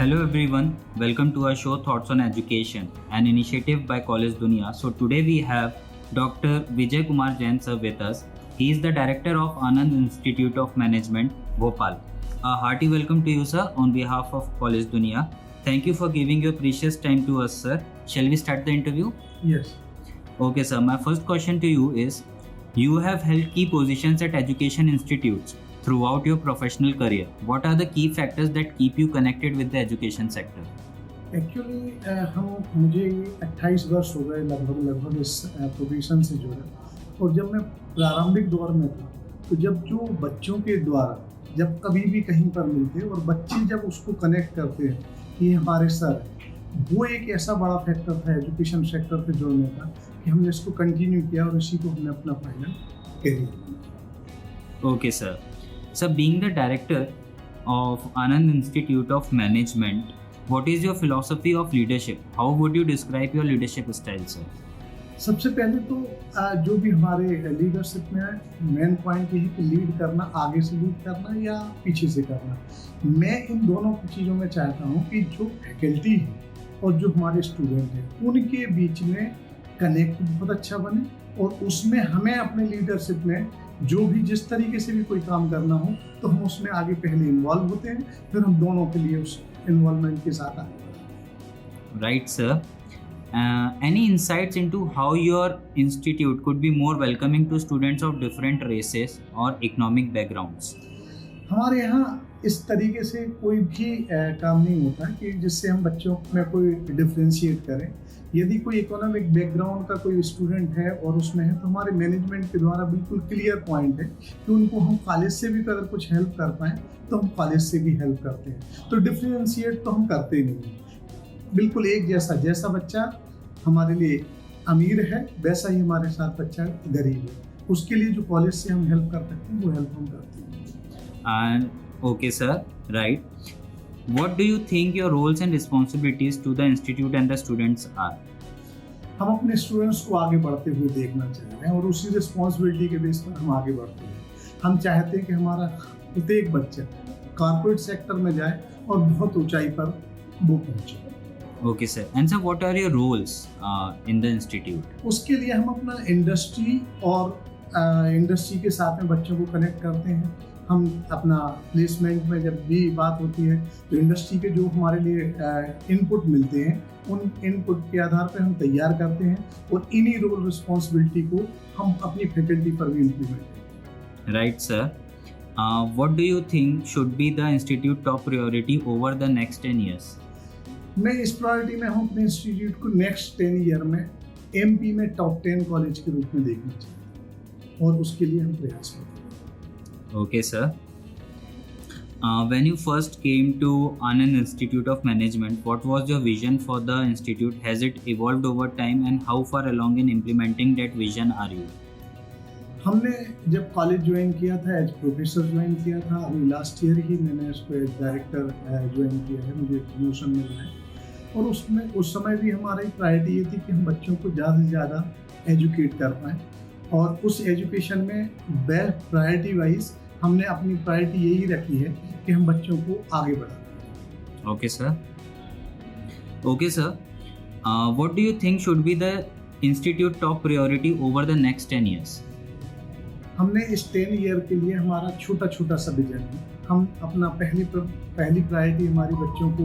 Hello everyone, welcome to our show Thoughts on Education, an initiative by College Dunia. So today we have Dr. Vijay Kumar Jain sir with us. He is the director of Anand Institute of Management, Bhopal. A hearty welcome to you sir on behalf of College Dunia. Thank you for giving your precious time to us sir. Shall we start the interview? Yes. Okay sir, my first question to you is, you have held key positions at education institutes throughout your professional career. What are the key factors that keep you connected with the education sector? Actually मुझे 28 वर्ष हो गए लगभग इस profession से जुड़े। और जब मैं प्रारंभिक दौर में था तो जब जो बच्चों के द्वारा जब कभी भी कहीं पर मिलते और बच्चे जब उसको कनेक्ट करते हैं कि ये हमारे सर है, वो एक ऐसा बड़ा फैक्टर था एजुकेशन सेक्टर पे जोड़ने का कि हमने इसको कंटिन्यू किया और इसी को हमने अपना final career. Okay sir. So being the director of Anand Institute of Management, what is your philosophy of leadership? How would you describe your leadership style sir? सबसे पहले तो जो भी हमारे लीडरशिप में मेन पॉइंट ये है कि लीड करना, आगे से लीड करना या पीछे से करना। मैं इन दोनों चीज़ों में चाहता हूँ कि जो फैकल्टी है और जो हमारे स्टूडेंट हैं उनके बीच में कनेक्ट बहुत अच्छा बने और उसमें हमें अपने लीडरशिप में जो भी जिस तरीके से भी कोई काम करना हो तो हम उसमें आगे पहले इन्वॉल्व होते हैं, फिर हम दोनों के लिए उस इन्वॉल्वमेंट के साथ आगे बढ़ते हैं। Right sir. Any insights into how your institute could be more welcoming to students of different races or economic backgrounds? हमारे यहाँ इस तरीके से कोई भी काम नहीं होता कि जिससे हम बच्चों में कोई डिफ्रेंशिएट करें। यदि कोई इकोनॉमिक बैकग्राउंड का कोई स्टूडेंट है और उसमें है तो हमारे मैनेजमेंट के द्वारा बिल्कुल क्लियर पॉइंट है कि उनको हम कॉलेज से भी अगर कुछ हेल्प कर पाएँ तो हम कॉलेज से भी हेल्प करते हैं। तो डिफ्रेंशिएट तो हम करते ही नहीं, बिल्कुल एक जैसा बच्चा हमारे लिए अमीर है वैसा ही हमारे साथ बच्चा गरीब है, उसके लिए जो कॉलेज से हम हेल्प कर सकते हैं वो हेल्प हम करते हैं। And okay sir, right. What do you think your roles and responsibilities to the institute and the students are? हम अपने स्टूडेंट्स को आगे बढ़ते हुए देखना चाह रहे हैं और उसी रिस्पॉन्सिबिलिटी के बेस पर हम आगे बढ़ते हैं। हम चाहते हैं कि हमारा प्रत्येक बच्चा कॉर्पोरेट सेक्टर में जाए और बहुत ऊंचाई पर वो पहुंचे। Okay sir. And sir, what are your roles in the institute? उसके लिए हम अपना इंडस्ट्री और इंडस्ट्री के साथ में बच्चों को कनेक्ट करते हैं। हम अपना प्लेसमेंट में जब भी बात होती है तो इंडस्ट्री के जो हमारे लिए इनपुट मिलते हैं उन इनपुट के आधार पर हम तैयार करते हैं और इन्हीं रोल रिस्पॉन्सिबिलिटी को हम अपनी फैकल्टी पर भी इम्प्लीमेंट करते हैं। Right sir. What do you think should be the institute top priority over the next 10 years? मैं इस प्रायोरिटी में हम अपने इंस्टीट्यूट को नेक्स्ट 10 ईयर में एमपी में टॉप 10 कॉलेज के रूप में देखना चाहते हैं और उसके लिए हम प्रयास करते हैं। Okay sir. When you first came to Anand Institute of Management, what was your vision for the institute? Has it evolved over time and how far along in implementing that vision are you? हमने जब college join किया था as professor join किया था, अभी last year ही मैंने इसको as director join किया है, मुझे प्रमोशन मिल रहा है। और उसमें उस समय भी हमारी प्रायोरिटी ये थी कि हम बच्चों को ज़्यादा से ज़्यादा एजुकेट कर पाएँ और उस एजुकेशन में बेस्ट प्रायोरिटी वाइज हमने अपनी प्रायोरिटी यही रखी है कि हम बच्चों को आगे बढ़ाएं। Okay sir. Okay sir. What do you think should be the institute top priority over the next 10 years? हमने इस 10 ईयर के लिए हमारा छोटा सा विजन है। हम अपना पहली प्रायोरिटी हमारी बच्चों को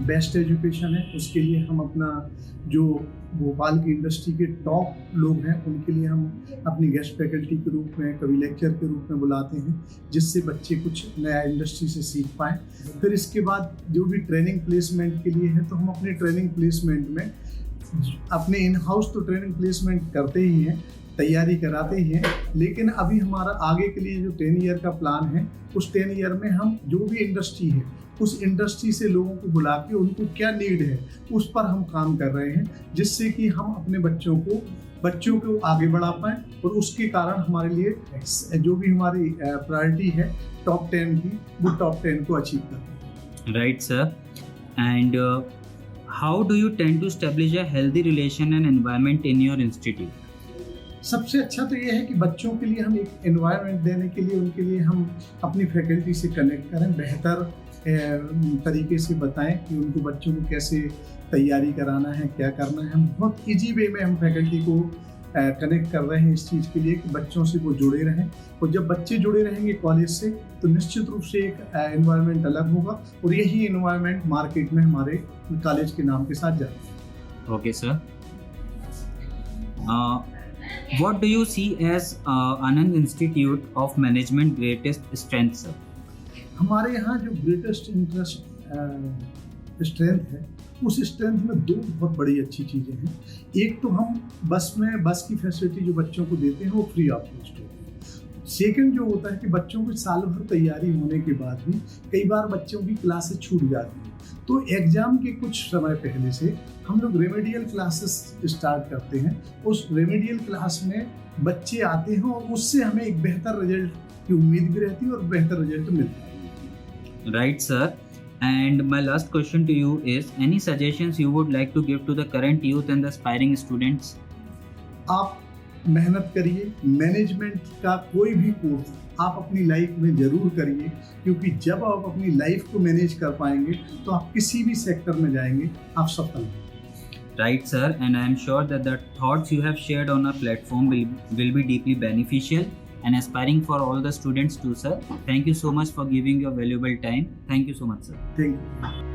बेस्ट एजुकेशन है, उसके लिए हम अपना जो भोपाल की इंडस्ट्री के टॉप लोग हैं उनके लिए हम अपनी गेस्ट फैकल्टी के रूप में कभी लेक्चर के रूप में बुलाते हैं जिससे बच्चे कुछ नया इंडस्ट्री से सीख पाएँ। फिर इसके बाद जो भी ट्रेनिंग प्लेसमेंट के लिए है तो हम अपने ट्रेनिंग प्लेसमेंट में अपने इन हाउस तो ट्रेनिंग प्लेसमेंट करते ही हैं, तैयारी कराते ही हैं, लेकिन अभी हमारा आगे के लिए जो 10 ईयर का प्लान है उस 10 ईयर में हम जो भी इंडस्ट्री है उस इंडस्ट्री से लोगों को बुला के उनको क्या नीड है उस पर हम काम कर रहे हैं जिससे कि हम अपने बच्चों को आगे बढ़ा पाएँ और उसके कारण हमारे लिए जो भी हमारी प्रायोरिटी है टॉप 10 की वो टॉप 10 को अचीव करें। Right sir. And how do you tend to establish a healthy relation and environment in your institute? सबसे अच्छा तो ये है कि बच्चों के लिए हम एक एनवायरनमेंट देने के लिए उनके लिए हम अपनी फैकल्टी से कनेक्ट करें, बेहतर तरीके से बताएं कि उनको बच्चों को कैसे तैयारी कराना है, क्या करना है। हम बहुत ईजी वे में हम फैकल्टी को कनेक्ट कर रहे हैं इस चीज़ के लिए कि बच्चों से वो जुड़े रहें, और जब बच्चे जुड़े रहेंगे कॉलेज से तो निश्चित रूप से एक एनवायरनमेंट अलग होगा, और यही एनवायरनमेंट मार्केट में हमारे कॉलेज के नाम के साथ जाता है। Okay, sir. What do you see as Anand Institute of Management greatest strength, sir? हमारे यहाँ जो ग्रेटेस्ट स्ट्रेंथ है, उस स्ट्रेंथ में दो बहुत बड़ी अच्छी चीज़ें हैं। एक तो हम बस की फैसिलिटी जो बच्चों को देते हैं वो फ्री ऑफ कॉस्ट होती है। सेकंड जो होता है कि बच्चों की साल भर तैयारी होने के बाद भी कई बार बच्चों की क्लासेस छूट जाती हैं, तो एग्ज़ाम के कुछ समय पहले से हम लोग रेमेडियल क्लासेस स्टार्ट करते हैं। उस रेमेडियल क्लास में बच्चे आते हैं और उससे हमें एक बेहतर रिजल्ट की उम्मीद भी रहती है और बेहतर रिजल्ट मिलता है। Right, sir. And my last question to you is, any suggestions you would like to give to the current youth and the aspiring students? आप मेहनत करिए, मैनेजमेंट का कोई भी कोर्स आप अपनी लाइफ में ज़रूर करिए, क्योंकि जब आप अपनी लाइफ को मैनेज कर पाएंगे तो आप किसी भी सेक्टर में जाएंगे, आप सफल होंगे। Right, sir. And I am sure that the thoughts you have shared on our platform will be deeply beneficial and aspiring for all the students too, sir. Thank you so much for giving your valuable time. Thank you so much, sir. Thank you.